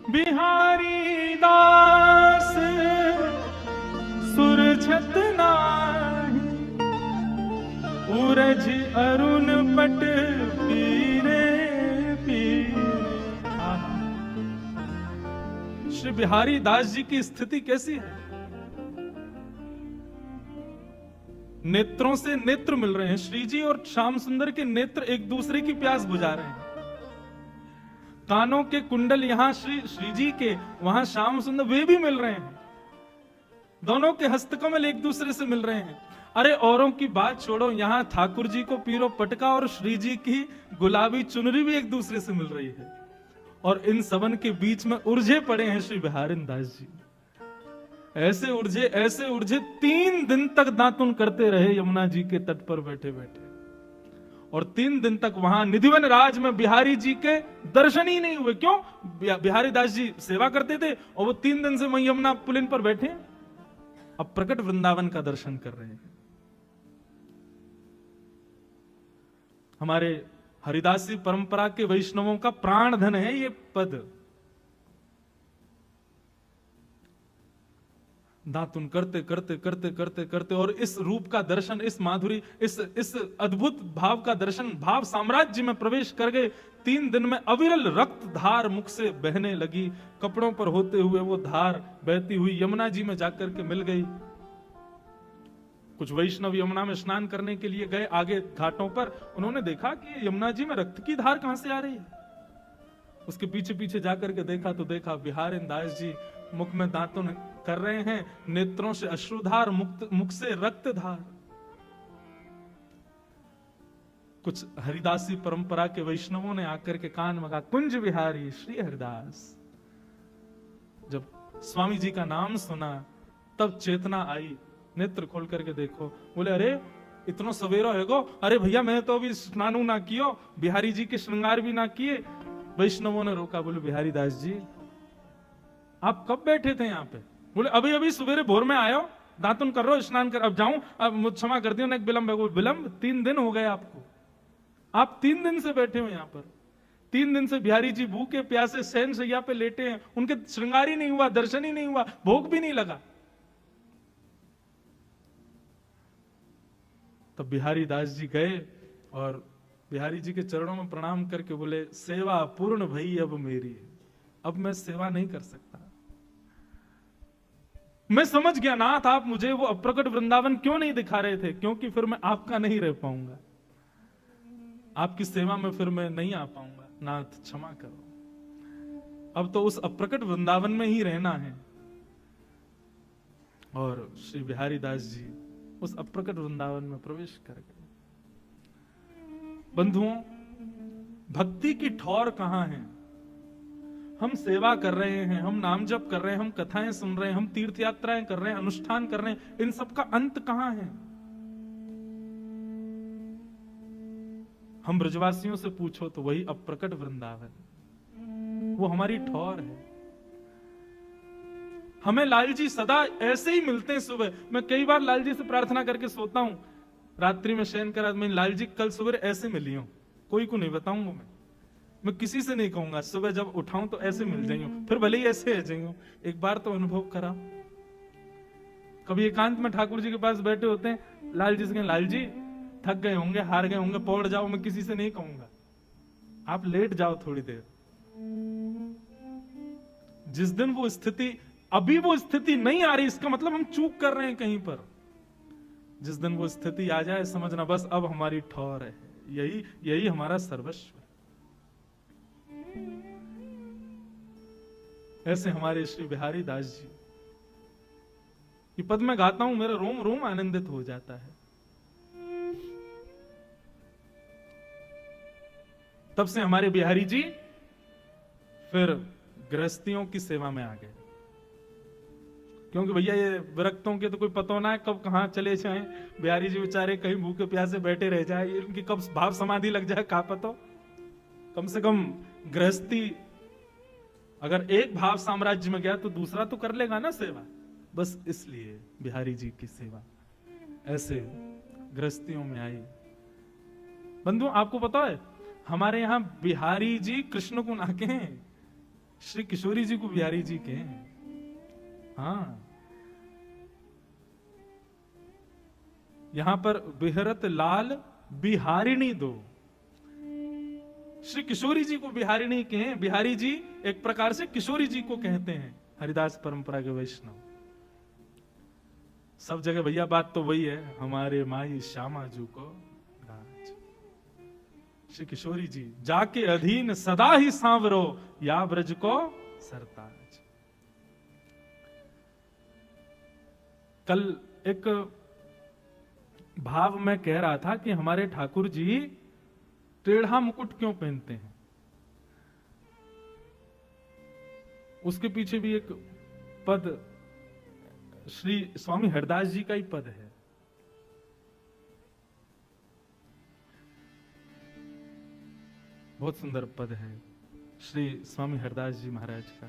बिहारी दास सुरछत नाही, उरझ अरुण पट पीरे पीरे। श्री बिहारी दास जी की स्थिति कैसी है? नेत्रों से नेत्र मिल रहे हैं। श्री जी और श्याम सुंदर के नेत्र एक दूसरे की प्यास बुझा रहे हैं। कानों के कुंडल यहां श्री जी के, वहां श्याम सुंदर, वे भी मिल रहे हैं। दोनों के हस्तकमल एक दूसरे से मिल रहे हैं। अरे औरों की बात छोड़ो, यहां ठाकुर जी को पीरो पटका और श्री जी की गुलाबी चुनरी भी एक दूसरे से मिल रही है। और इन सबन के बीच में उलझे पड़े हैं श्री बिहारी दास जी। ऐसे उलझे 3 दिन तक दातुन करते रहे यमुना जी के तट पर बैठे बैठे। और 3 दिन तक वहां निधिवन राज में बिहारी जी के दर्शन ही नहीं हुए। क्यों? बिहारी दास जी सेवा करते थे और वो 3 दिन से वहीं यमुना पुलिन पर बैठे, अब प्रकट वृंदावन का दर्शन कर रहे हैं। हमारे हरिदासी परंपरा के वैष्णवों का प्राण धन है ये पद। दातुन करते करते करते करते करते और इस रूप का दर्शन, इस माधुरी, इस अद्भुत भाव का दर्शन, भाव साम्राज्य में प्रवेश कर गए। 3 दिन में अविरल रक्त धार मुख से बहने लगी। कपड़ों पर होते हुए वो धार बहती हुई यमुना जी में जाकर के मिल गई। कुछ वैष्णव यमुना में स्नान करने के लिए गए आगे घाटों पर। उन्होंने देखा कि यमुना जी में रक्त की धार कहां से आ रही है। उसके पीछे पीछे जाकर के देखा तो देखा बिहारी दास जी मुख में दातुन कर रहे हैं, नेत्रों से अश्रुधार, मुख से रक्तधार। कुछ हरिदासी परंपरा के वैष्णवों ने आकर के कान में कहा, कुंज बिहारी श्री हरिदास। जब स्वामी जी का नाम सुना तब चेतना आई। नेत्र खोल करके देखो, बोले अरे इतना सवेरा है गो। अरे भैया मैं तो अभी स्नान ना कियो, बिहारी जी के श्रृंगार भी ना किए। वैष्णवों ने रोका, बोले बिहारी दास जी आप कब बैठे थे यहाँ पे? बोले अभी अभी सवेरे भोर में आयो, दातुन कर रो, स्नान कर, अब जाऊं, अब क्षमा कर दियो ना, एक विलंब है। विलंब 3 दिन हो गए आपको, आप 3 दिन से बैठे हो यहाँ पर। 3 दिन से बिहारी जी भूखे प्यासे शयन शैया पे लेटे हैं, उनके श्रृंगार ही नहीं हुआ, दर्शन ही नहीं हुआ, भोग भी नहीं लगा। तब बिहारी दास जी गए और बिहारी जी के चरणों में प्रणाम करके बोले, सेवा पूर्ण भई अब मेरी, अब मैं सेवा नहीं कर सकता। मैं समझ गया नाथ, आप मुझे वो अप्रकट वृंदावन क्यों नहीं दिखा रहे थे, क्योंकि फिर मैं आपका नहीं रह पाऊंगा, आपकी सेवा में फिर मैं नहीं आ पाऊंगा। नाथ क्षमा करो, अब तो उस अप्रकट वृंदावन में ही रहना है। और श्री बिहारी दास जी उस अप्रकट वृंदावन में प्रवेश कर गए। बंधुओं, भक्ति की ठौर कहां है? हम सेवा कर रहे हैं, हम नाम जप कर रहे हैं, हम कथाएं सुन रहे हैं, हम तीर्थ यात्राएं कर रहे हैं, अनुष्ठान कर रहे हैं, इन सब का अंत कहां है? हम ब्रजवासियों से पूछो तो वही अप्रकट वृंदावन, वो हमारी ठौर है। हमें लाल जी सदा ऐसे ही मिलते हैं। सुबह मैं कई बार लाल जी से प्रार्थना करके सोता हूं, रात्रि में शयन करा, मैं लाल जी कल सुबह ऐसे मिली हूं, कोई को नहीं बताऊंगा, मैं किसी से नहीं कहूंगा। सुबह जब उठाऊं तो ऐसे मिल जाइयो, फिर भले ही ऐसे आ जाइयो। एक बार तो अनुभव करा, कभी एकांत में ठाकुर जी के पास बैठे होते हैं, लाल जी से कहें, लाल जी थक गए होंगे, हार गए होंगे, पौड़ जाओ, मैं किसी से नहीं कहूंगा, आप लेट जाओ थोड़ी देर। जिस दिन वो स्थिति, अभी वो स्थिति नहीं आ रही, इसका मतलब हम चूक कर रहे हैं कहीं पर। जिस दिन वो स्थिति आ जाए, समझना बस अब हमारी ठौर है, यही हमारा सर्वस्व। ऐसे हमारे श्री बिहारी दास जी, ये पद मैं गाता हूं, मेरा रोम रोम आनंदित हो जाता है। तब से हमारे बिहारी जी फिर गृहस्थियों की सेवा में आ गए, क्योंकि भैया ये विरक्तों के तो कोई पता ना है कब कहां चले जाएं। बिहारी जी बेचारे कहीं भूखे प्यासे बैठे रह जाए, इनकी कब भाव समाधि लग जाए कहा पता। कम से कम गृहस्थी अगर एक भाव साम्राज्य में गया तो दूसरा तो कर लेगा ना सेवा। बस इसलिए बिहारी जी की सेवा ऐसे गृहस्थियों में आई। बंधु आपको पता है, हमारे यहां बिहारी जी कृष्ण को नाके हैं, श्री किशोरी जी को बिहारी जी के। हाँ, यहां पर बिहरत लाल बिहारिणी दो, श्री किशोरी जी को बिहारिणी के हैं। बिहारी जी एक प्रकार से किशोरी जी को कहते हैं, हरिदास परंपरा के वैष्णव। सब जगह भैया बात तो वही है, हमारे माई श्यामा जू को राज। श्री किशोरी जी जाके अधीन सदा ही सांवरो, या ब्रज को सरताज। कल एक भाव में कह रहा था कि हमारे ठाकुर जी टेढ़ा मुकुट क्यों पहनते हैं। उसके पीछे भी एक पद श्री स्वामी हरदास जी का ही पद है। बहुत सुंदर पद है श्री स्वामी हरदास जी महाराज का।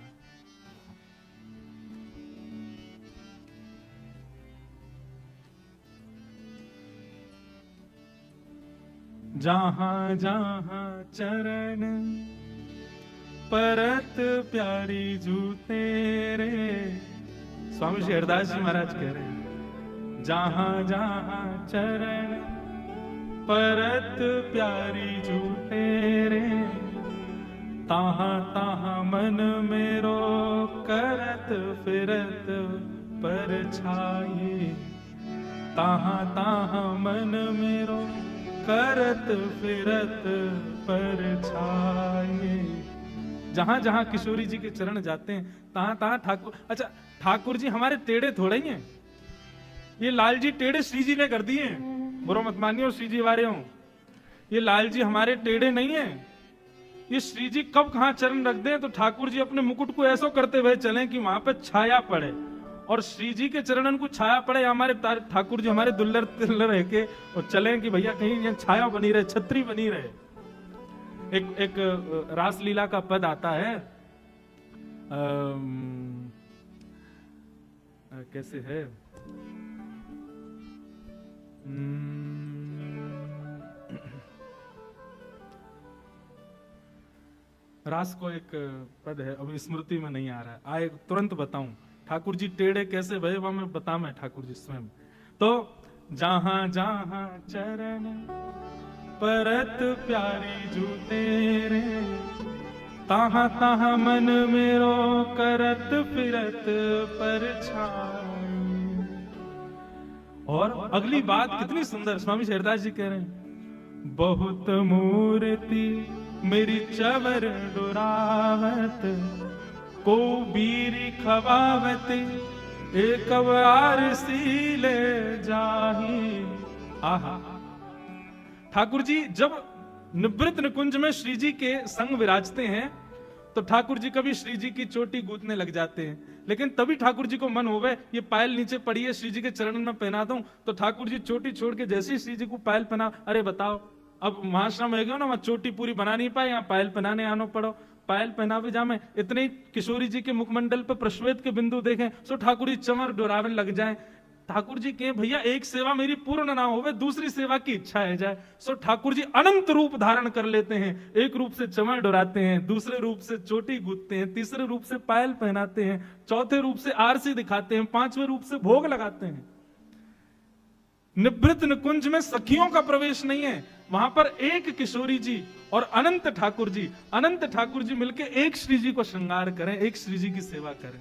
जहां जहां चरण परत प्यारी जू तेरे, स्वामी श्री हरदास जी महाराज कह रहे हैं, जहां जहां चरण परत प्यारी जू तेरे, ताहां ताहां मन मेरो करत फिरत पर छाई, ताहां ताहां मन मेरो करत फिरत पर छाई। जहां जहां किशोरी जी के चरण जाते हैं तहां तहां ठाकुर। अच्छा, ठाकुर जी हमारे टेढ़े थोड़े ही हैं, ये लाल जी टेढ़े श्री जी ने कर दिए हैं। बुरा मत मानियो श्री जी वाले हो, ये लाल जी हमारे टेढ़े नहीं है। ये श्री जी कब कहां चरण रख दें तो ठाकुर जी अपने मुकुट को ऐसा करते हुए चलें कि वहां पर छाया पड़े, और श्री जी के चरणन को छाया पड़े। हमारे ठाकुर जी हमारे दुल्लर तिल्लर रह के और चलें कि भैया कहीं छाया बनी रहे, छतरी बनी रहे। एक रासलीला का पद आता है, कैसे है, रास को एक पद है, अभी स्मृति में नहीं आ रहा है, आए तुरंत बताऊं। ठाकुर जी टेढ़े कैसे भय वह मैं बता मैं ठाकुर जी स्वयं। तो जहां जहां चरण परत प्यारी जू तेरे, ताहां ताहां मन मेरो करत फिरत पर छाई। और अगली बात कितनी सुंदर, स्वामी हरदास जी कह रहे हैं, बहुत मूर्ति मेरी चवर डुरावत, को बीरी खवावत एक बार सीले जाही। आहा, ठाकुर जी जब निवृत्त निकुंज में श्री जी के संग विराजते हैं तो ठाकुर जी कभी श्री जी की चोटी गूंथने लग जाते हैं, लेकिन तभी ठाकुर जी को मन होवे ये पायल नीचे पड़ी है श्री जी के चरण में पहना दूं, तो ठाकुर जी चोटी छोड़ के जैसे ही श्री जी को पायल पहना, अरे बताओ अब महाश्रम है गया ना, वहां चोटी पूरी बना नहीं पाए, यहाँ पायल पहनाने आनो पड़ो, पायल पहनावे जामे। इतने किशोरी जी के मुखमंडल पर प्रश्वेत के बिंदु देखें सो ठाकुर जी चमर डोरावन लग जाए। ठाकुर जी के भैया एक सेवा मेरी पूर्ण ना होवे, दूसरी सेवा की इच्छा है जाए। सो ठाकुर जी अनंत रूप धारण कर लेते हैं, एक रूप से चमर डोराते हैं, दूसरे रूप से चोटी गूंथते हैं, तीसरे रूप से पायल पहनाते हैं, चौथे रूप से आरसी दिखाते हैं, पांचवें रूप से भोग लगाते हैं। निवृत्त निकुंज में सखियों का प्रवेश नहीं है, वहां पर एक किशोरी जी और अनंत ठाकुर जी मिलके एक श्री जी को श्रृंगार करें, एक श्री जी की सेवा करें।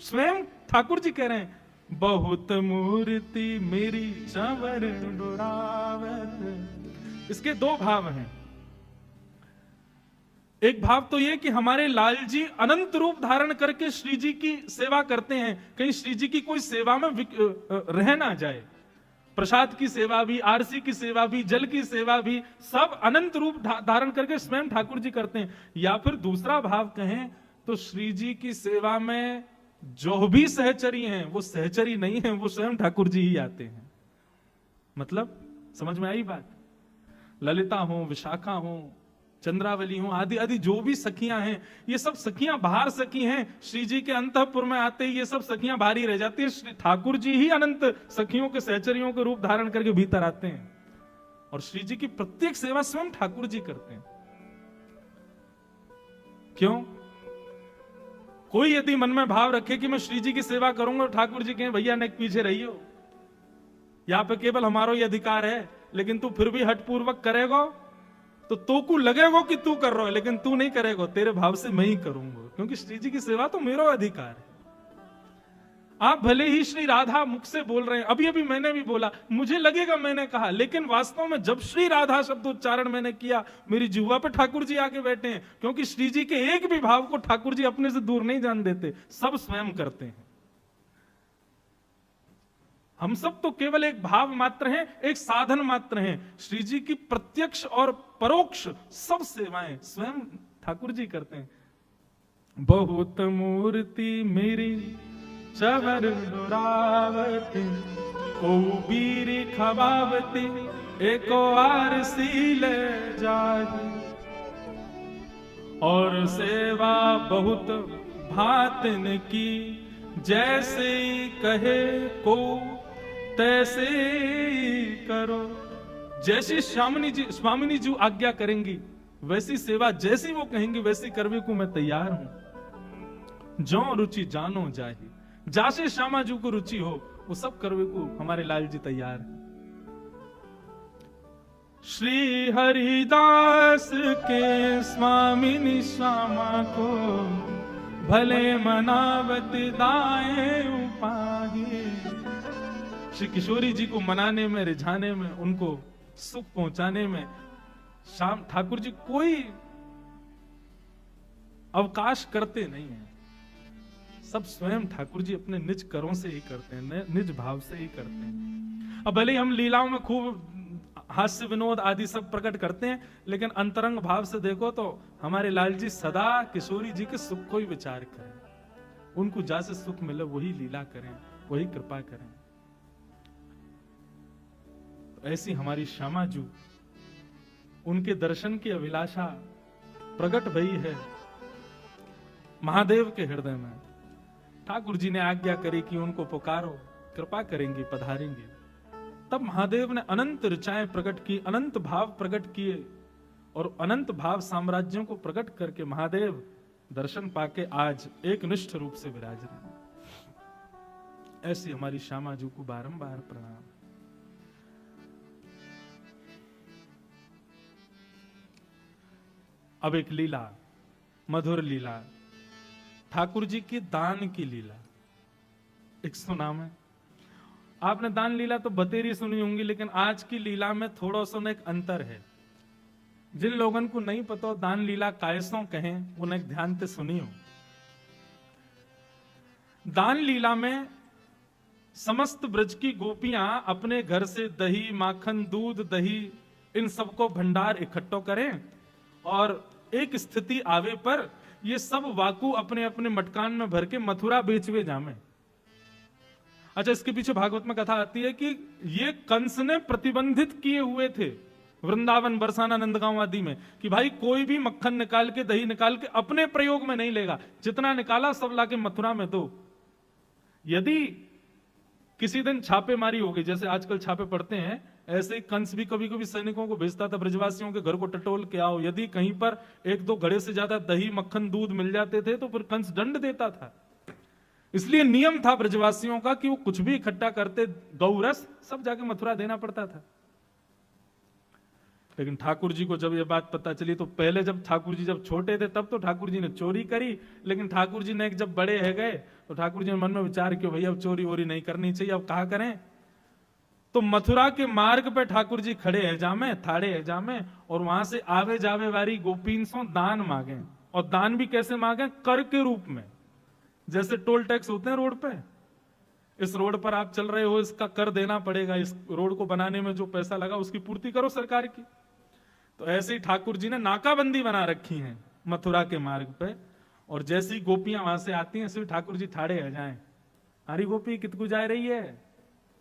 स्वयं ठाकुर जी कह रहे हैं, बहुत मूर्ति मेरी चवर डुरावत। इसके दो भाव हैं। एक भाव तो यह कि हमारे लाल जी अनंत रूप धारण करके श्री जी की सेवा करते हैं, कहीं श्री जी की कोई सेवा में रह ना जाए। प्रसाद की सेवा भी, आरसी की सेवा भी, जल की सेवा भी, सब अनंत रूप धारण करके स्वयं ठाकुर जी करते हैं। या फिर दूसरा भाव कहें तो श्री जी की सेवा में जो भी सहचरी हैं वो सहचरी नहीं है, वो स्वयं ठाकुर जी ही आते हैं। मतलब समझ में आई बात? ललिता हो, विशाखा हो, चंद्रावली हो, आदि आदि जो भी सखियां हैं, ये सब सखियां बाहर सखी हैं। श्री जी के अंतःपुर में आते ही ये सब सखियां बाहर ही रह जाती है। ठाकुर जी ही अनंत सखियों के सहचरियों के रूप धारण करके भीतर आते हैं, और श्री जी की प्रत्येक सेवा स्वयं ठाकुर जी करते हैं। क्यों? कोई यदि मन में भाव रखे कि मैं श्री जी की सेवा करूंगा, ठाकुर जी कहें भैया नेक पीछे रहियो, यहां पे केवल हमारा ही अधिकार है, लेकिन तू फिर भी हठपूर्वक करेगा तो को लगेगा कि तू कर रहा है, लेकिन तू नहीं करेगा, तेरे भाव से मैं ही करूंगा, क्योंकि श्री जी की सेवा तो मेरा अधिकार है। आप भले ही श्री राधा मुख से बोल रहे हैं, अभी अभी मैंने भी बोला, मुझे लगेगा मैंने कहा, लेकिन वास्तव में जब श्री राधा शब्द उच्चारण मैंने किया, मेरी जिह्वा पे ठाकुर जी आके बैठे हैं, क्योंकि श्री जी के एक भी भाव को ठाकुर जी अपने से दूर नहीं जान देते, सब स्वयं करते हैं। हम सब तो केवल एक भाव मात्र हैं, एक साधन मात्र हैं। श्री जी की प्रत्यक्ष और परोक्ष सब सेवाएं स्वयं ठाकुर जी करते हैं। बहुत मूर्ति मेरी चवर दुरावती, को बीर खबावती, एको आर सीले जागी, और सेवा बहुत भातन की, जैसे कहे को तैसे करो। जैसी स्वामिनी जी आज्ञा करेंगी, वैसी सेवा जैसी वो कहेंगी वैसी करने को मैं तैयार हूं। जो रुचि जानो जाही, जैसे श्यामा जी को रुचि हो वो सब करने को हमारे लाल जी तैयार है। श्री हरिदास के स्वामिनी श्यामा को, भले मनावत दाए उपाही। श्री किशोरी जी को मनाने में, रिझाने में, उनको सुख पहुंचाने में श्याम ठाकुर जी कोई अवकाश करते नहीं है। सब स्वयं ठाकुर जी अपने निज करों से ही करते हैं, निज भाव से ही करते हैं। अब भले ही हम लीलाओं में खूब हास्य विनोद आदि सब प्रकट करते हैं, लेकिन अंतरंग भाव से देखो तो हमारे लाल जी सदा किशोरी जी के सुख को ही विचार करें, उनको जैसे सुख मिले वही लीला करें, वही कृपा करें। ऐसी हमारी श्यामा जी, उनके दर्शन की अभिलाषा प्रकट भई है महादेव के हृदय में। ठाकुर जी ने आज्ञा करी कि उनको पुकारो, कृपा करेंगे, पधारेंगे। तब महादेव ने अनंत ऋचाएं प्रकट की, अनंत भाव प्रकट किए, और अनंत भाव साम्राज्यों को प्रकट करके महादेव दर्शन पाके आज एक निष्ठ रूप से विराज रहे हैं। ऐसी हमारी श्यामा जी को बारंबार प्रणाम। अब एक लीला, मधुर लीला, ठाकुर जी की दान की लीला एक सुना में। आपने दान लीला तो बतेरी सुनी होंगी, लेकिन आज की लीला में थोड़ा सा एक अंतर है। जिन लोगों को नहीं पता दान लीला कायसों कहें, उन्हें ध्यान से सुनी हो। दान लीला में समस्त ब्रज की गोपियां अपने घर से दही, माखन, दूध, दही, इन सबको भंडार इकट्ठो करें, और एक स्थिति आवे पर ये सब वाकू अपने अपने मटकान में भर के मथुरा बेचवे जामे। अच्छा, इसके पीछे भागवत में कथा आती है कि ये कंस ने प्रतिबंधित किए हुए थे वृंदावन, बरसाना, नंदगांव आदि में, कि भाई कोई भी मक्खन निकाल के, दही निकाल के अपने प्रयोग में नहीं लेगा, जितना निकाला सब लाके मथुरा में दो। यदि किसी दिन छापेमारी हो गई, जैसे आजकल छापे पड़ते हैं, ऐसे कंस भी कभी कभी सैनिकों को भेजता था ब्रजवासियों के घर को टटोल के आओ। यदि कहीं पर एक दो घड़े से ज्यादा दही, मक्खन, दूध मिल जाते थे तो फिर कंस दंड देता था। इसलिए नियम था ब्रजवासियों का कि वो कुछ भी इकट्ठा करते, गौरस सब जाके मथुरा देना पड़ता था। लेकिन ठाकुर जी को जब ये बात पता चली, तो पहले जब ठाकुर जी जब छोटे थे तब तो ठाकुर जी ने चोरी करी, लेकिन ठाकुर जी ने जब बड़े है गए तो ठाकुर जी ने मन में विचार किया भैया अब चोरी वोरी नहीं करनी चाहिए, अब कहा करें। तो मथुरा के मार्ग पे ठाकुर जी खड़े है जामे, थाड़े है जामे, और वहां से आवे जावे वाली गोपीन सो दान मांगे। और दान भी कैसे मांगे? कर के रूप में। जैसे टोल टैक्स होते हैं रोड पे, इस रोड पर आप चल रहे हो, इसका कर देना पड़ेगा, इस रोड को बनाने में जो पैसा लगा उसकी पूर्ति करो सरकार की। तो ऐसे ही ठाकुर जी ने नाकाबंदी बना रखी है मथुरा के मार्ग पे, और जैसी गोपियां वहां से आती हैं सिर्फ ठाकुर जी ठाड़े है जाए, अरे गोपी कितकू जा रही है?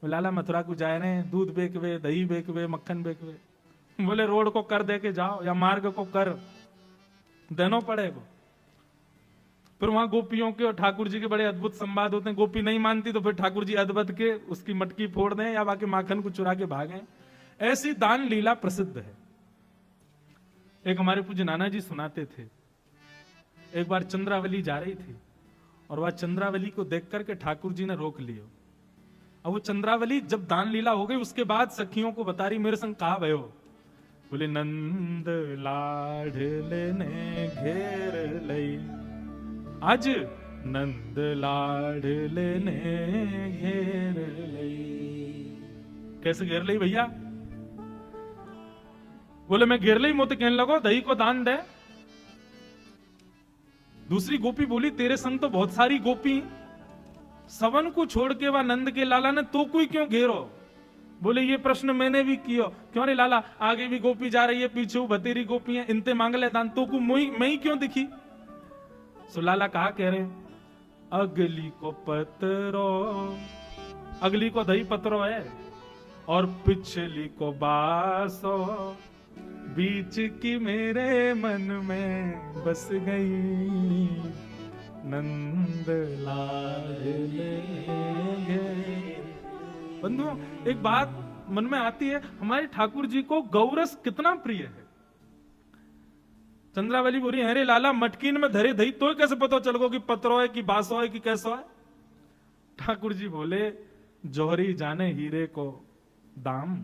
लाला मथुरा को जा रहे हैं, दूध बेचवे, दही बेचवे, मक्खन बेचवे। बोले रोड को कर दे के जाओ, या मार्ग को कर देना पड़ेगा। फिर वहां गोपियों के और ठाकुर जी के बड़े अद्भुत संवाद होते हैं। गोपी नहीं मानती तो फिर ठाकुर जी अदबद के उसकी मटकी फोड़ दें या बाकी माखन को चुरा के भागें। ऐसी दान लीला प्रसिद्ध है। एक हमारे पूज्य नाना जी सुनाते थे, एक बार चंद्रावली जा रही थी और वह चंद्रावली को देख करके ठाकुर जी ने रोक लियो। अब वो चंद्रावली जब दान लीला हो गई उसके बाद सखियों को बता रही मेरे संग कहा भयो। बोले नंद लाडले ने घेर लई, आज नंद लाडले ने घेर लई। कैसे घेर लई भैया? बोले मैं घेर लई मोत कहने लगो दही को दान दे। दूसरी गोपी बोली तेरे संग तो बहुत सारी गोपी, सवन को छोड़ के वह नंद के लाला ने तो कोई क्यों घेरो? बोले ये प्रश्न मैंने भी किया। क्यों रे लाला, आगे भी गोपी जा रही है, पीछे बतेरी गोपी है, इनते मांग ले दान, तो को मैं ही क्यों दिखी? सो लाला कहा कह रहे अगली को पत्रो, अगली को दही पत्रो है और पिछली को बासो, बीच की मेरे मन में बस गई नंद लाडले। बंधुओं एक बात मन में आती है, हमारे ठाकुर जी को गौरस कितना प्रिय है। चंद्रावली बोली अरे लाला मटकीन में धरे दही तो कैसे पता चल गो कि पत्रो है कि बासो है कि कैसो है? ठाकुर जी बोले जोहरी जाने हीरे को दाम,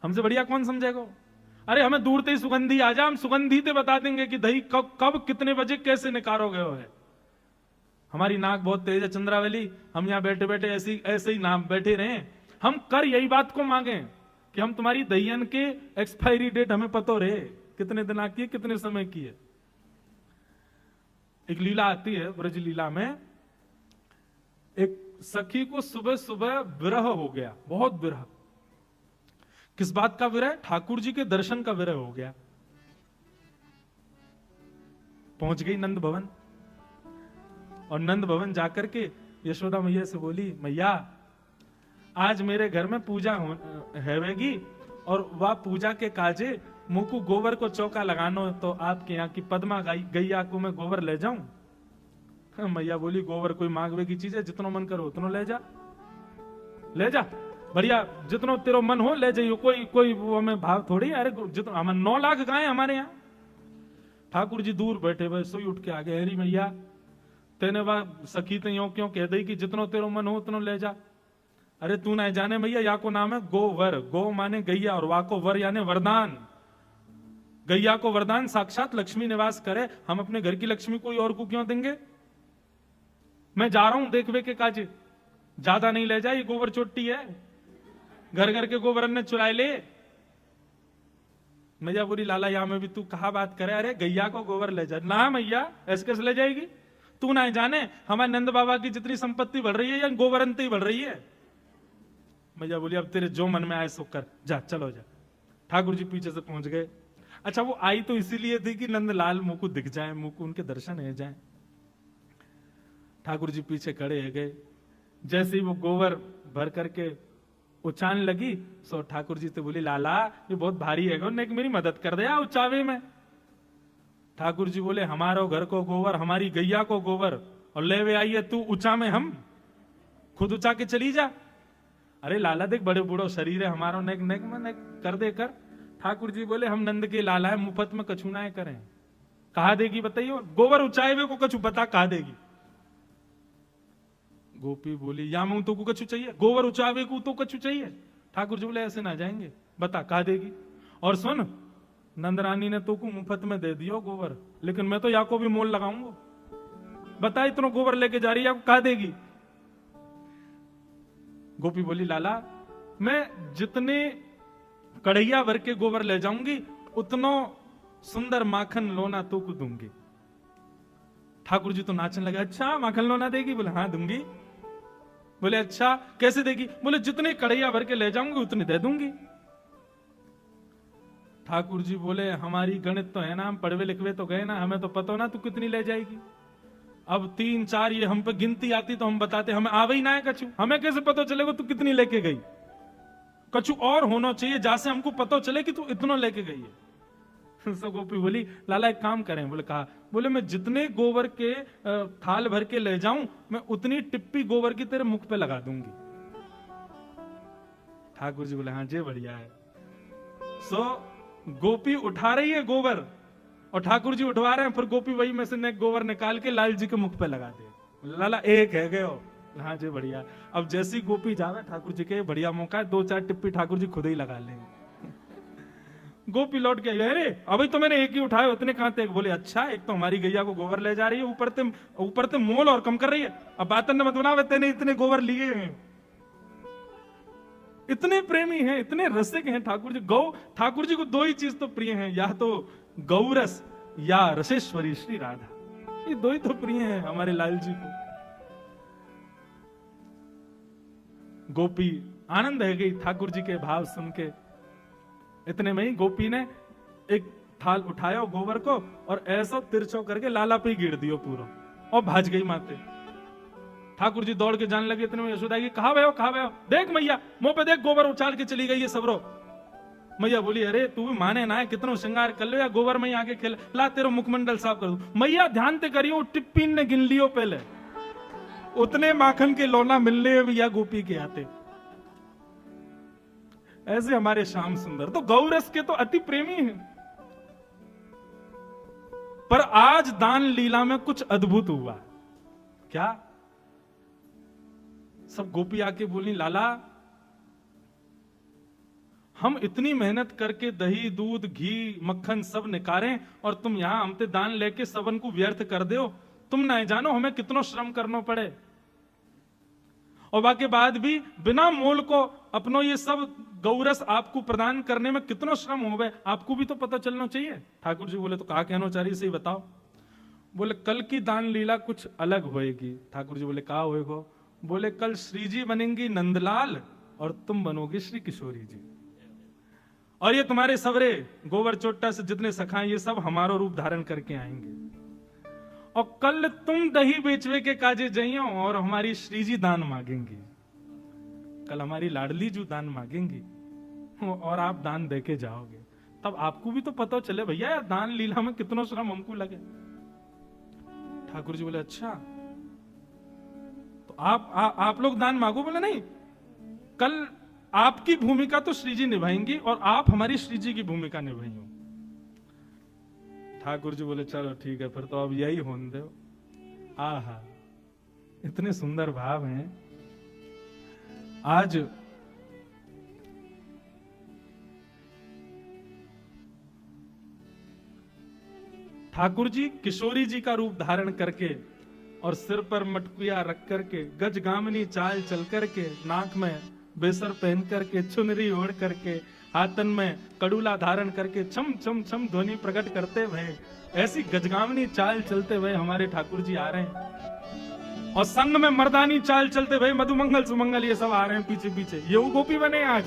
हमसे बढ़िया कौन समझेगा? अरे हमें दूर से सुगंधी आ जा, हम सुगंधी ते बता देंगे कि दही कब कितने बजे कैसे निकारोगे हो है। हमारी नाक बहुत तेज है चंद्रावली, हम यहाँ बैठे बैठे ऐसे ही नाम बैठे रहे। हम कर यही बात को मांगे कि हम तुम्हारी दहियन के एक्सपायरी डेट हमें पता रहे, कितने दिन की है, कितने समय की है। एक लीला आती है ब्रज लीला में, एक सखी को सुबह सुबह विरह हो गया, बहुत विरह। किस बात का विरह? ठाकुर जी के दर्शन का विरह हो गया। पहुंच गई नंद भवन और नंद भवन जाकर के यशोदा मैया से बोली मैया आज मेरे घर में पूजा हैवेगी और वह पूजा के काजे मुकु गोबर को चौका लगानो, तो आपके यहाँ की पद्मा गैया को मैं गोबर ले जाऊं? मैया बोली गोबर कोई मांगवे की चीज है, जितना मन करो उतना ले जा, ले जा, बढ़िया जितना तेरा मन हो ले जाइयो, कोई वो हमें भाव थोड़ी। अरे जितना हमें 9 लाख गाय हमारे यहाँ। ठाकुर जी दूर बैठे हुए सोई उठ के आ गए, अरे मैया तेने वह सखी तो यो क्यों कह दी कि जितना तेरा मन हो उतना ले जा? अरे तू ना जाने भैया या को नाम है गोवर, गो माने गैया और वा को वर यानी वरदान। गैया को वरदान साक्षात लक्ष्मी निवास करे, हम अपने घर की लक्ष्मी कोई और को क्यों देंगे? मैं जा रहा हूं देखवे के काज, ज्यादा नहीं ले जा, ये गोबर चोटी है, घर घर के गोबर ने चुराए ले। मैया बोली लाला यहाँ में भी तू कहा बात करे? अरे गैया को गोबर ले जा ना मैया, ऐसे कैसे ले जाएगी? तू ना जाने हमारे नंद बाबा की जितनी संपत्ति बढ़ रही है या गोबरंत ही बढ़ रही है। मैया बोली अब तेरे जो मन में आए सो कर, जा चलो जा। ठाकुर जी पीछे से पहुंच गए। अच्छा वो आई तो इसीलिए थी कि नंदलाल मुंह को दिख जाए, मुंह को उनके दर्शन हो जाए। ठाकुर जी पीछे खड़े हो गए। जैसे ही वो गोबर भर करके उचान लगी सो ठाकुर जी तो बोली लाला ये बहुत भारी है, मेरी मदद कर दे उचावे में। ठाकुर जी बोले हमारो घर को गोबर, हमारी गैया को गोबर और ले वे आइए तू ऊंचा में, हम खुद ऊंचा के चली जा। अरे लाला देख बड़े बूढ़ो शरीर है हमारो, नेक नेक में नेक कर दे कर। ठाकुर जी बोले हम नंद के लाला है, मुफ्त में कछु ना करें। कहा देगी बताइए? गोबर ऊंचाए हुए को कछु बता कहा देगी? गोपी बोली या मुंह तो को कछु चाहिए, गोबर ऊंचावे को तो कछु चाहिए। ठाकुर जी बोले ऐसे ना जाएंगे, बता कहा देगी? और सुन नंद रानी ने तो को मुफ्त में दे दियो गोबर, लेकिन मैं तो या को भी मोल लगाऊंगा। बता इतना गोबर लेके जा रही है, कहा देगी? गोपी बोली लाला मैं जितने कढ़ैया भर के गोबर ले जाऊंगी उतना सुंदर माखन लोना तो को दूंगी। ठाकुर जी तो नाचने लगे, अच्छा माखन लोना देगी? बोले हाँ दूंगी। बोले अच्छा कैसे देगी? बोले जितने कढ़ैया भर के ले जाऊंगी उतने दे दूंगी। ठाकुर जी बोले हमारी गणित तो है ना, हम पढ़वे लिखवे तो गए ना, हमें तो पता ना तू कितनी ले जाएगी। अब 3 4 ये हम पे गिनती आती तो हम बताते, हमें आवे ही ना है कछु, हमें कैसे पता चलेगा तू कितनी लेके गई? कछु और होना चाहिए जैसे हमको पता चले कि तू इतना लेके गई है। सो गोपी बोली लाला एक काम करें। बोले कहा? बोले मैं जितने गोबर के थाल भर के ले जाऊं मैं उतनी टिप्पी गोबर की तेरे मुख पे लगा दूंगी। ठाकुर जी बोले हाँ जे बढ़िया है। सो गोपी उठा रही है गोबर और ठाकुर जी उठवा रहे हैं, फिर गोपी वही में से ने गोबर निकाल के लाल जी के मुख पे लगा दे। लाला एक है गए हो। हाँ जी बढ़िया। अब जैसी गोपी जावे ठाकुर जी के बढ़िया मौका है, 2-4 टिप्पी ठाकुर जी खुद ही लगा लेंगे। गोपी लौट के अरे अभी तो मैंने एक ही उठाया, उतने कहां थे? बोले अच्छा, एक तो हमारी गैया को गोबर ले जा रही है, ऊपर ते मोल और कम कर रही है। अब बातन ने मत बनावे, तेने इतने गोबर लिए हैं। इतने प्रेमी हैं, इतने रसिक हैं ठाकुर जी। ठाकुर जी को 2 ही चीज तो प्रिय हैं, या तो गौरस या रसेश्वरी श्री राधा। ये 2 ही तो प्रिय हैं हमारे लाल जी को। गोपी आनंद है गई ठाकुर जी के भाव सुन के। इतने में ही गोपी ने एक थाल उठाया गोबर को और ऐसा तिरछो करके लाला पे गिर दियो पूरा, और भाज गई माते। ठाकुर जी दौड़ के जाने लगे। इतने में यशोदा की कहा भैया, देख मैया मुंह पे देख, गोबर उछाल के चली गई है सबरो। मैया बोली अरे तू भी माने ना है, कितना श्रृंगार कर लो या गोबर में आके खेल, ला तेरा मुखमंडल साफ कर दू। मैया ध्यान ते करियो, टिप्पीन ने गिन लियो पहले, उतने माखन के लौना मिलने भैया गोपी के आते। ऐसे हमारे श्याम सुंदर तो गौरस के तो अति प्रेमी हैं। पर आज दान लीला में कुछ अद्भुत हुआ। क्या? सब गोपी आके बोली लाला हम इतनी मेहनत करके दही दूध घी मक्खन सब निकारें और तुम यहां हमसे दान लेके सबन को व्यर्थ कर दो। तुम ना जानो हमें कितना श्रम करना पड़े, और बाकी बाद भी बिना मोल को अपनो ये सब गौरस आपको प्रदान करने में कितना श्रम हो गए, आपको भी तो पता चलना चाहिए। ठाकुर जी बोले तो कहा कहना चाह रही, सही बताओ। बोले कल की दान लीला कुछ अलग होएगी। ठाकुर जी बोले कहा होएगा? बोले कल श्री जी बनेंगी नंदलाल और तुम बनोगे श्री किशोरी जी, और ये तुम्हारे सवरे गोबर चोट्टा से जितने सखाए ये सब हमारा रूप धारण करके आएंगे, और कल तुम दही बेचवे के काजे जाइयो और हमारी श्री जी दान मांगेंगी। कल हमारी लाडली जी दान मांगेंगी और आप दान देके जाओगे, तब आपको भी तो पता चले भैया दान लीला में कितना श्रम हमको लगे। ठाकुर जी बोले अच्छा तो आप लोग दान मांगो। बोले नहीं, कल आपकी भूमिका तो श्री जी निभाएंगी और आप हमारी श्री जी की भूमिका निभाइयो। ठाकुर जी बोले चलो ठीक है, फिर तो अब यही होने दो। आहा इतने सुंदर भाव हैं। आज ठाकुर जी किशोरी जी का रूप धारण करके और सिर पर मटकुया रख करके, गजगामनी चाल चल करके, नाक में बेसर पहन करके, चुनरी ओढ़ करके, हाथन में कड़ूला धारण करके छम छम छम ध्वनि प्रकट करते हुए, ऐसी गजगामनी चाल चलते हुए हमारे ठाकुर जी आ रहे हैं, और संग में मर्दानी चाल चलते हुए मधुमंगल सुमंगल ये सब आ रहे हैं पीछे पीछे। ये वो गोपी बने आज।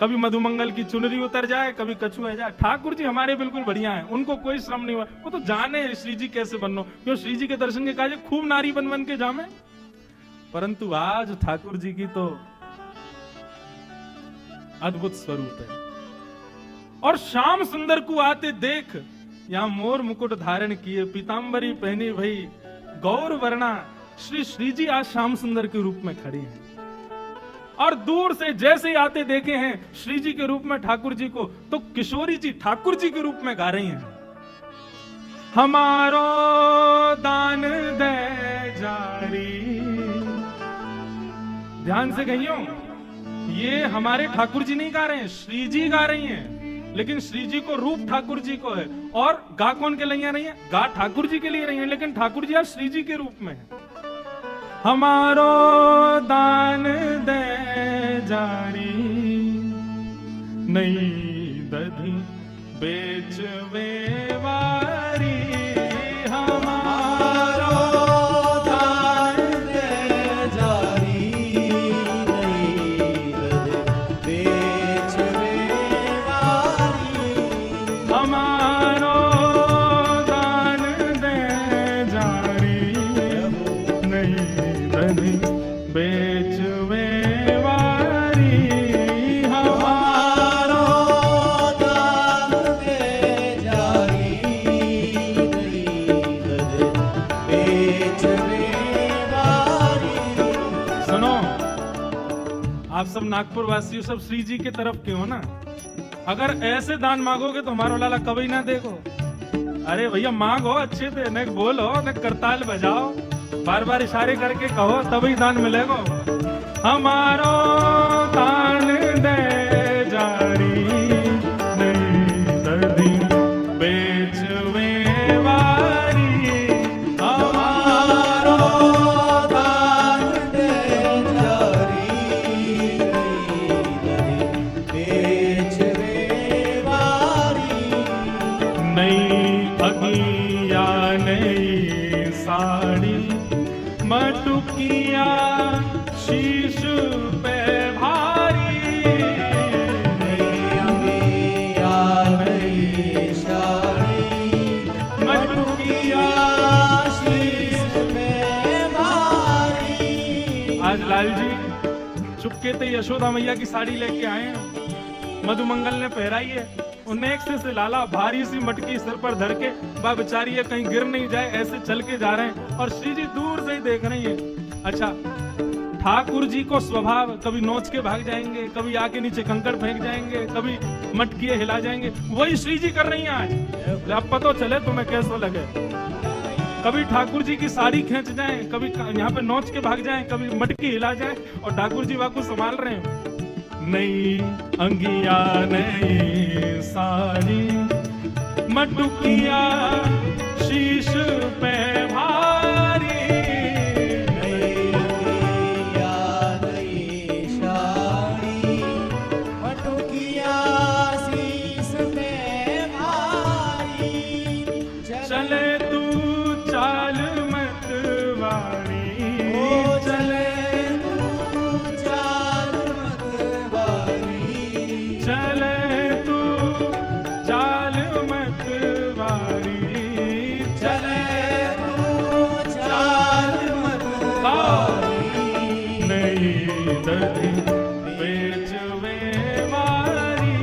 कभी मधुमंगल की चुनरी उतर जाए, कभी कछुआ जाए। ठाकुर जी हमारे बिल्कुल बढ़िया हैं, उनको कोई श्रम नहीं हुआ। वो तो जाने श्री जी कैसे बननो, क्यों श्री जी के दर्शन के काजे खूब नारी बन बन के जामे। परंतु आज ठाकुर जी की तो अद्भुत स्वरूप है। और श्याम सुंदर को आते देख, यहां मोर मुकुट धारण किए, पीतांबरी पहनी भई गौर वर्णा, श्री जी आज श्याम सुंदर के रूप में खड़ी हैं। और दूर से जैसे ही आते देखे हैं श्री जी के रूप में ठाकुर जी को, तो किशोरी जी ठाकुर जी के रूप में गा रही हैं। हमारो दान दे जारी, ध्यान से कहियो, ये हमारे ठाकुर जी नहीं गा रहे हैं, श्री जी गा रही हैं। लेकिन श्री जी को रूप ठाकुर जी को है, और गा कौन के लिए रही है? गा ठाकुर जी के लिए रही है, लेकिन ठाकुर जी आज श्री जी के रूप में है। हमारो दान दे जारी, नहीं दधी बेचवे वारी, हमारो दान दे जारी, नहीं दधी बेचवे वारी, हमारो दान दे जारी, नहीं बेचवे वारी, हमारो दान दे जारी, बेचवे वारी। सुनो, आप सब नागपुर वासी सब श्री जी के तरफ के हो ना, अगर ऐसे दान मांगोगे तो हमारा लाला कभी ना देखो। अरे भैया मांगो अच्छे से, न बोलो न करताल बजाओ, बार बार इशारे करके कहो तभी दान मिलेगा। हमारो दान दे जारी नहीं दधी बेचवे वारी। हमारो दान दे जारी बेचवे वारी। नई अगिया नई साड़ी मटुकिया शीश पे भारी। नई अगिया नई साड़ी मटुकिया शीश पे भारी। आज लाल जी चुपके से यशोदा मैया की साड़ी लेके आए हैं, मधुमंगल ने पहराई है। उन्हें से लाला भारी सी मटकी सिर पर धर के बा बेचारी है कहीं गिर नहीं जाए ऐसे चल के जा रहे हैं, और श्री जी दूर से ही देख रही है। अच्छा, ठाकुर जी को स्वभाव कभी नोच के भाग जाएंगे, कभी आके नीचे कंकड़ फेंक जाएंगे, कभी मटकी हिला जाएंगे, वही श्री जी कर रही हैं आज। अब पता चले तुम्हें कैसा लगे। कभी ठाकुर जी की साड़ी खींच जाए, कभी यहाँ पे नोच के भाग जाए, कभी मटकी हिला जाए, और ठाकुर जी वाकू संभाल रहे हैं। नई अंगिया नई साड़ी मटुकिया शीश पे भारी। नई अंगिया नई साड़ी मटुकिया शीश पे भारी। चले तू चाल मत वारी, चले तू चाल मत वारी। चले तू चाल मत वारी। चले तू चाल मत वारी। नई दधी बेचवे वारी।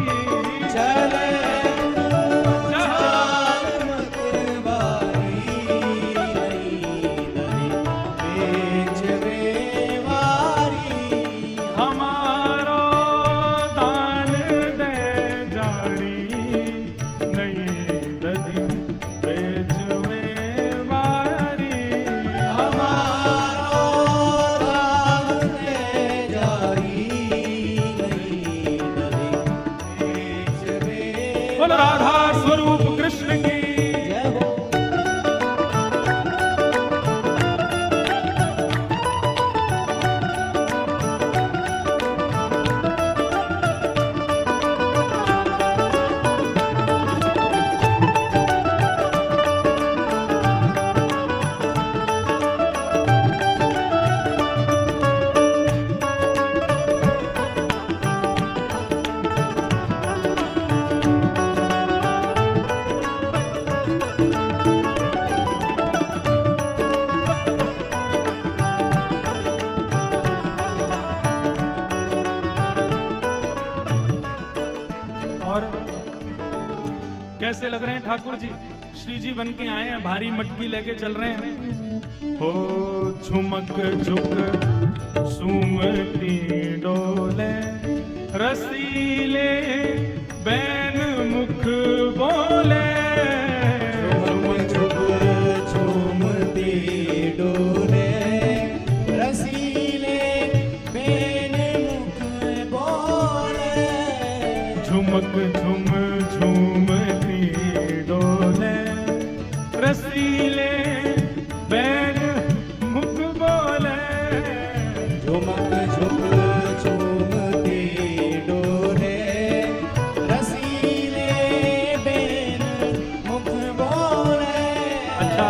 चले तू चाल मत वारी। बेचवे वारी। हमारो दान दे जारी नहीं दधी बेचवे वारी। हमारो दान दे जारी नहीं बेचवे। बोल राधा स्वरूप कृष्ण की। जय हो। और कैसे लग रहे हैं ठाकुर जी? श्री जी बन के आए हैं, भारी मटकी लेके चल रहे हैं। हो झुमक झुक सुमती डोले रसीले बैन मुख बोले। झूमती डोले रसीले बेन मुख बोले। झुमक झुम झूमती डोले रसीले बैन मुख बोले। झुमक झुक झूमती डोले रसीले बेन मुख बोले। अच्छा,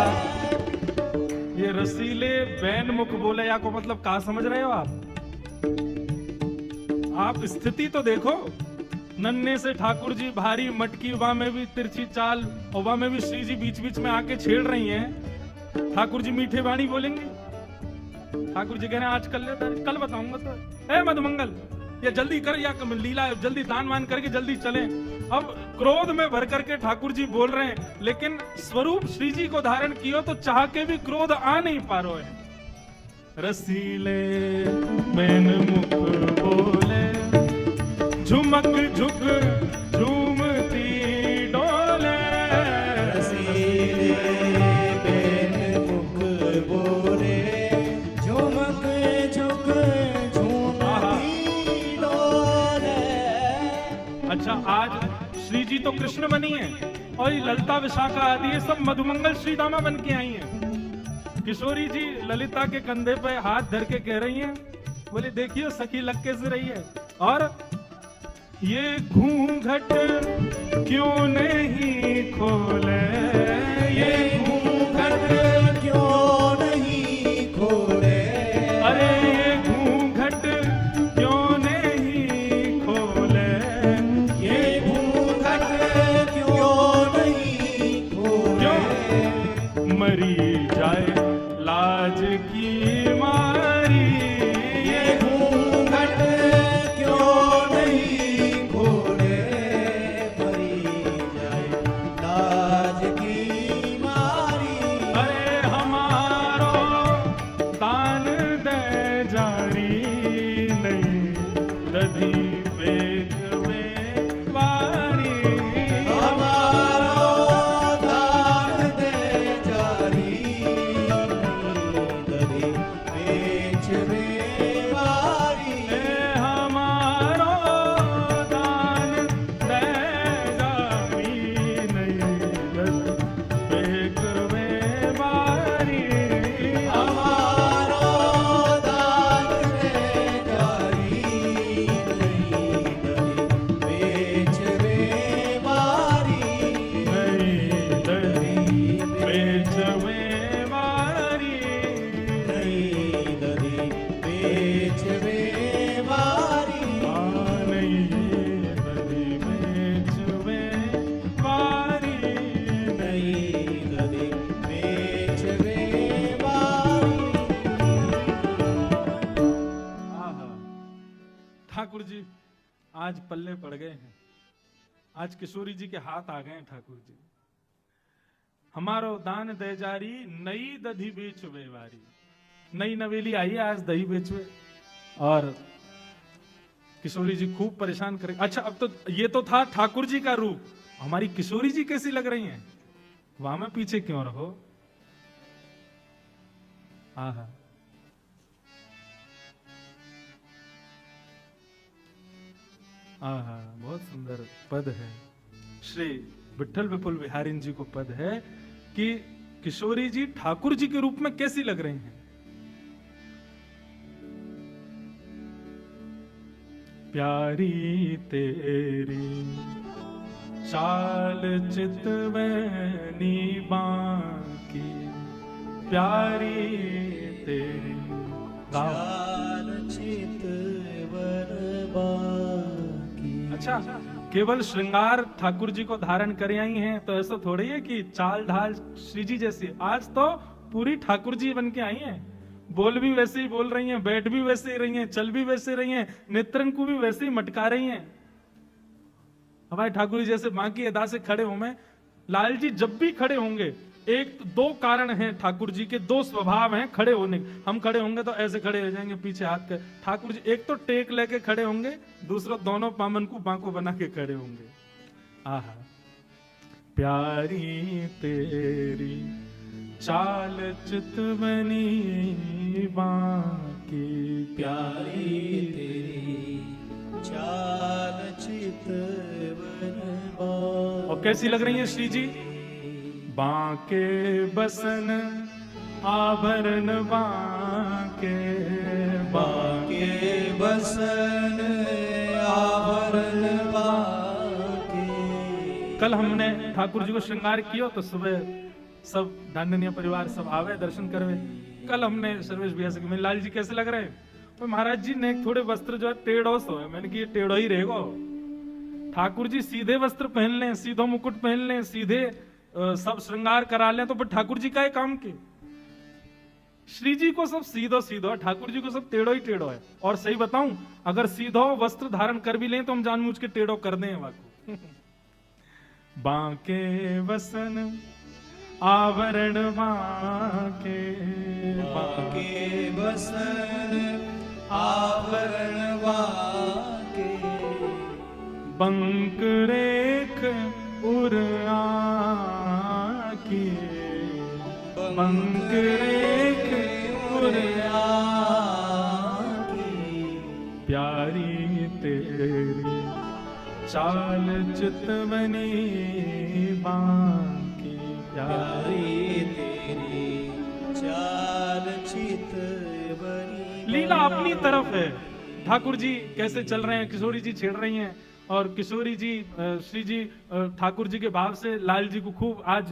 ये रसीले बैन मुख बोले या को मतलब कहा समझ रहे हो आप स्थिति तो देखो। नन्हे से ठाकुर जी भारी मटकी, वहां में भी तिरछी चाल, और वहां में भी श्री जी बीच बीच में आके छेड़ रही हैं। ठाकुर जी मीठे वाणी बोलेंगे। ठाकुर जी कह रहे हैं आज कल बताऊंगा तो। ए मधुमंगल, ये जल्दी कर, या लीला जल्दी दान वान करके जल्दी चलें। अब क्रोध में भर करके ठाकुर जी बोल रहे हैं, लेकिन स्वरूप श्री जी को धारण कियो तो चाह के भी क्रोध आ नहीं पा रहे हैं। रसीले बैन मुख बोले झुमक झुक झूमती तो कृष्ण बनी है और ये ललिता विशाखा आदि ये सब मधुमंगल श्री दामा बन के आई हैं। किशोरी जी ललिता के कंधे पे हाथ धर के कह रही हैं, बोले देखिए सखी लग कैसे रही है, और ये घूंघट क्यों नहीं खोले, ये घूंघट क्यों नहीं खोले, अरे ये घूंघट क्यों नहीं खोले, ये घूंघट क्यों नहीं खोले, क्यों मरी जाए लाज की मारी, ये घूंघट क्यों नहीं खोले, मरी जाए लाज की मारी, अरे हमारो दान दे जारी नहीं दधी बेग में वारी, हमारो दान दे जारी, दधी बेच बेवारी, हमारो दान दे जारी नहीं दधी बेग में वारी, हमारो दान दे जारी, नहीं दधी बेच बेवारी, नहीं दधी बेच में वारी, नहीं दधी बेच बेवारी, नहीं दधी बेच में वारी, नहीं दधी बेच बेवारी। आहा, ठाकुर जी आज पल्ले पड़ गए हैं, आज किशोरी जी के हाथ आ गए हैं ठाकुर जी। हमारो दान दे जारी नई दधी बेच बेवारी, नई नवेली आई है आज दही बेचवे, और किशोरी जी खूब परेशान करें। अच्छा अब तो ये तो था ठाकुर जी का रूप, हमारी किशोरी जी कैसी लग रही हैं, वहां में पीछे क्यों रहो। आहा, आहा, बहुत सुंदर पद है, श्री विठल विपुल बिहारी जी को पद है कि किशोरी जी ठाकुर जी के रूप में कैसी लग रही हैं। प्यारी तेरी चाल चितवनी बाकी, प्यारी तेरी चाल चितवन बाकी। अच्छा, केवल श्रृंगार ठाकुर जी को धारण कर आई हैं तो ऐसा थोड़ी है कि चाल ढाल श्री जी जैसी, आज तो पूरी ठाकुर जी बन के आई हैं, बोल भी वैसे ही बोल रही हैं, बैठ भी वैसे ही रही हैं, चल भी वैसे रही हैं, नेत्रन को भी वैसे ही मटका रही हैं। हमारे ठाकुर जी जैसे बाकी अदा से खड़े हों, मैं लाल जी जब भी खड़े होंगे, एक दो कारण हैं ठाकुर जी के, दो स्वभाव हैं खड़े होने के। हम खड़े होंगे तो ऐसे खड़े रह जाएंगे पीछे हाथ कर, ठाकुर जी एक तो टेक लेके खड़े होंगे, दूसरा दोनों पामन को बांको बना के खड़े होंगे। आहा, प्यारी तेरी चाल चितवनी बाकी, प्यारी तेरी चाल चितवन बाकी। और कैसी लग रही है श्री जी, बांके बसन आभरण बांके, बांके बसन आभरण बांके। कल हमने ठाकुर जी को श्रृंगार किया तो सुबह सब डांडनिया परिवार सब आवे दर्शन करवे। कल हमने सर्वेश भैया से कहा, लाल जी कैसे लग रहे हैं, तो महाराज जी ने थोड़े वस्त्र जो है टेढ़ो सो है। मैंने कहा ये टेढ़ो ही रहेगा, ठाकुर जी सीधे वस्त्र पहन लें, सीधो मुकुट पहन लें, सीधे सब श्रृंगार करा लें, तो फिर ठाकुर जी का है काम के। श्री जी को सब सीधो सीधो है, ठाकुर जी को सब टेढ़ो ही टेढ़ो है। और सही बताऊं, अगर सीधो वस्त्र धारण कर भी लें तो हम जानबूझ के टेढ़ो कर दें वाको। बांके वसन आवरण बांके, बांके बसन आवरण बांके। बंक रेख उर आकी, बंक रेख उर आकी, प्यारी तेरी चाल चितवनी बांके प्यारी। प्यारी तेरी चाल चितवनी। लीला अपनी तरफ है। ठाकुर जी कैसे चल रहे हैं, किशोरी जी छेड़ रही हैं, और किशोरी जी श्री जी ठाकुर जी के भाव से लाल जी को खूब आज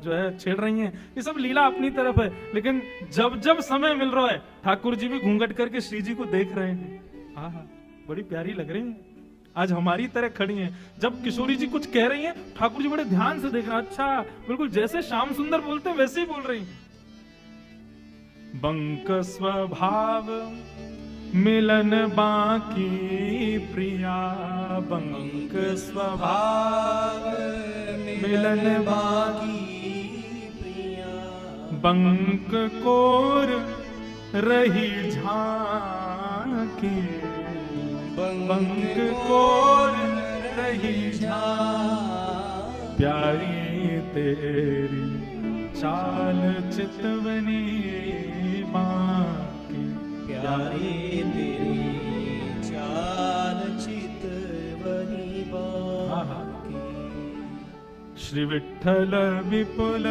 जो है छेड़ रही हैं। ये सब लीला अपनी तरफ है। लेकिन जब जब समय मिल रहा है ठाकुर जी भी घूंघट करके श्री जी को देख रहे हैं। हाँ, बड़ी प्यारी लग रही हैं, आज हमारी तरह खड़ी हैं। जब किशोरी जी कुछ कह रही हैं ठाकुर जी बड़े ध्यान से देख रहे हैं। अच्छा, बिल्कुल जैसे श्याम सुंदर बोलते हैं वैसे ही बोल रही हैं। बंक स्वभाव मिलन बाकी प्रिया, बंक स्वभाव मिलन बाकी प्रिया। बंक कोर रही झांकी, बंक कोर रही झांकी। प्यारी तेरी चाल चितवनी बांकी। प्यारी तेरी चाल चितवनी बांकी। श्री विठ्ठल विपुल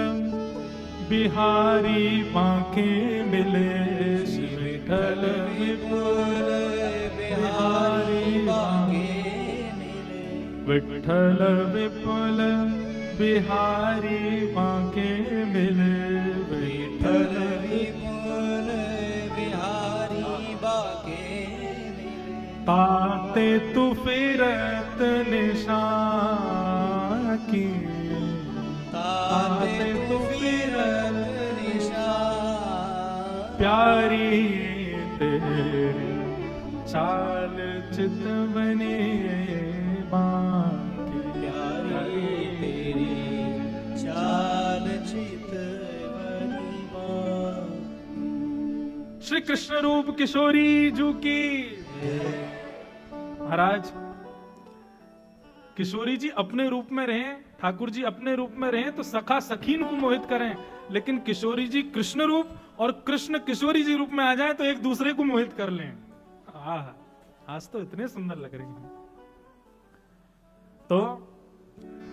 बिहारी बांके मिले, श्री विठ्ठल विपुल बिहारी बांके मिले। विठ्ठल विपुल बिहारी बांके मिले, विठ्ठल विपुल बिहारी बांके मिले। ताते तू फिरत निशान की, ताते तू फिरत निशान। प्यारी तेरी चाल चितवनी बांकी। प्यारी तेरी चाल चितवनी बांकी। श्री कृष्ण रूप किशोरी जू की। महाराज किशोरी जी अपने रूप में रहें, ठाकुर जी अपने रूप में रहें तो सखा सखीन को मोहित करें, लेकिन किशोरी जी कृष्ण रूप और कृष्ण किशोरी जी रूप में आ जाए तो एक दूसरे को मोहित कर लें। आज तो इतने सुंदर लग रही हैं। तो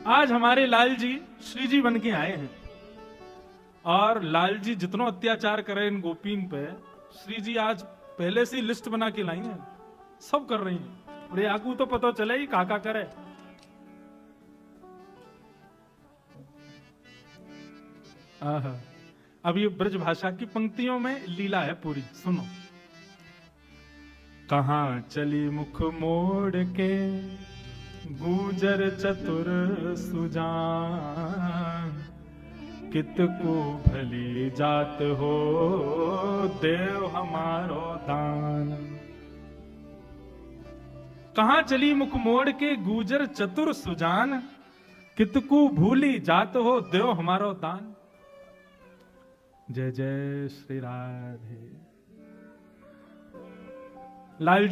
आज हमारे लाल जी श्री जी बन के आए हैं, और लाल जी जितना अत्याचार करे इन गोपीन पे, श्री जी आज पहले से लिस्ट बना के लाई है, सब कर रही हैं। बड़े आगू तो पता चले ही काका करे। अब ये ब्रज भाषा की पंक्तियों में लीला है पूरी, सुनो। कहां चली मुख मोड़ के गुजर चतुर सुजान, कितको भली जात हो देव हमारो दान। कहां चली मुख मोड़ के गुजर चतुर सुजान, कितको भूली जात हो देव हमारो दान। जय जय श्री राधे। लाल